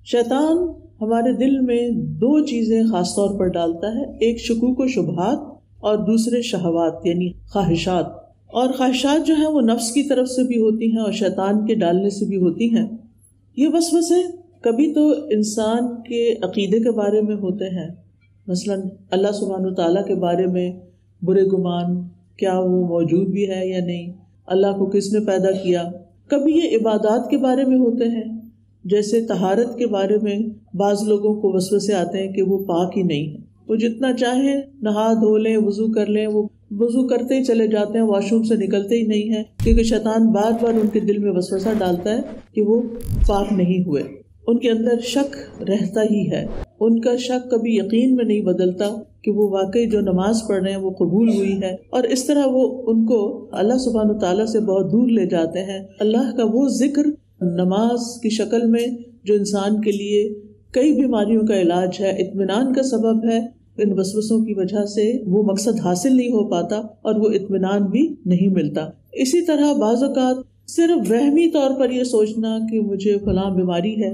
شیطان ہمارے دل میں دو چیزیں خاص طور پر ڈالتا ہے، ایک شکوک و شبہات اور دوسرے شہوات یعنی خواہشات. اور خواہشات جو ہیں وہ نفس کی طرف سے بھی ہوتی ہیں اور شیطان کے ڈالنے سے بھی ہوتی ہیں. یہ وسوسے کبھی تو انسان کے عقیدے کے بارے میں ہوتے ہیں، مثلا اللہ سبحانہ وتعالیٰ کے بارے میں برے گمان، کیا وہ موجود بھی ہے یا نہیں، اللہ کو کس نے پیدا کیا. کبھی یہ عبادات کے بارے میں ہوتے ہیں، جیسے طہارت کے بارے میں بعض لوگوں کو وسوسے آتے ہیں کہ وہ پاک ہی نہیں ہے، وہ جتنا چاہیں نہا دھو لیں، وضو کر لیں، وہ وضو کرتے ہی چلے جاتے ہیں، واش روم سے نکلتے ہی نہیں ہیں، کیونکہ شیطان بار بار ان کے دل میں وسوسہ ڈالتا ہے کہ وہ پاک نہیں ہوئے. ان کے اندر شک رہتا ہی ہے، ان کا شک کبھی یقین میں نہیں بدلتا کہ وہ واقعی جو نماز پڑھ رہے ہیں وہ قبول ہوئی ہے. اور اس طرح وہ ان کو اللہ سبحانہ تعالیٰ سے بہت دور لے جاتے ہیں. اللہ کا وہ ذکر نماز کی شکل میں جو انسان کے لیے کئی بیماریوں کا علاج ہے، اطمینان کا سبب ہے، ان وسوسوں کی وجہ سے وہ مقصد حاصل نہیں ہو پاتا اور وہ اطمینان بھی نہیں ملتا. اسی طرح بعض اوقات صرف وہمی طور پر یہ سوچنا کہ مجھے فلاں بیماری ہے،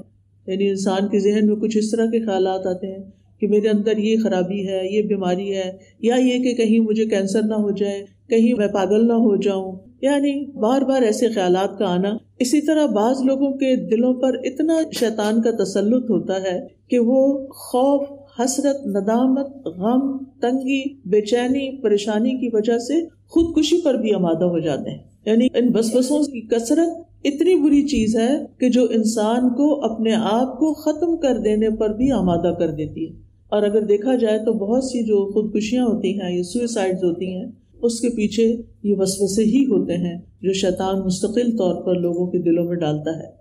یعنی انسان کے ذہن میں کچھ اس طرح کے خیالات آتے ہیں کہ میرے اندر یہ خرابی ہے، یہ بیماری ہے، یا یہ کہ کہیں مجھے کینسر نہ ہو جائے، کہیں میں پاگل نہ ہو جاؤں، یعنی بار بار ایسے خیالات کا آنا. اسی طرح بعض لوگوں کے دلوں پر اتنا شیطان کا تسلط ہوتا ہے کہ وہ خوف، حسرت، ندامت، غم، تنگی، بے چینی، پریشانی کی وجہ سے خودکشی پر بھی آمادہ ہو جاتے ہیں. یعنی ان وسوسوں کی کثرت اتنی بری چیز ہے کہ جو انسان کو اپنے آپ کو ختم کر دینے پر بھی آمادہ کر دیتی ہے. اور اگر دیکھا جائے تو بہت سی جو خودکشیاں ہوتی ہیں یا سوئسائڈز ہوتی ہیں، اس کے پیچھے یہ وسوسے ہی ہوتے ہیں جو شیطان مستقل طور پر لوگوں کے دلوں میں ڈالتا ہے.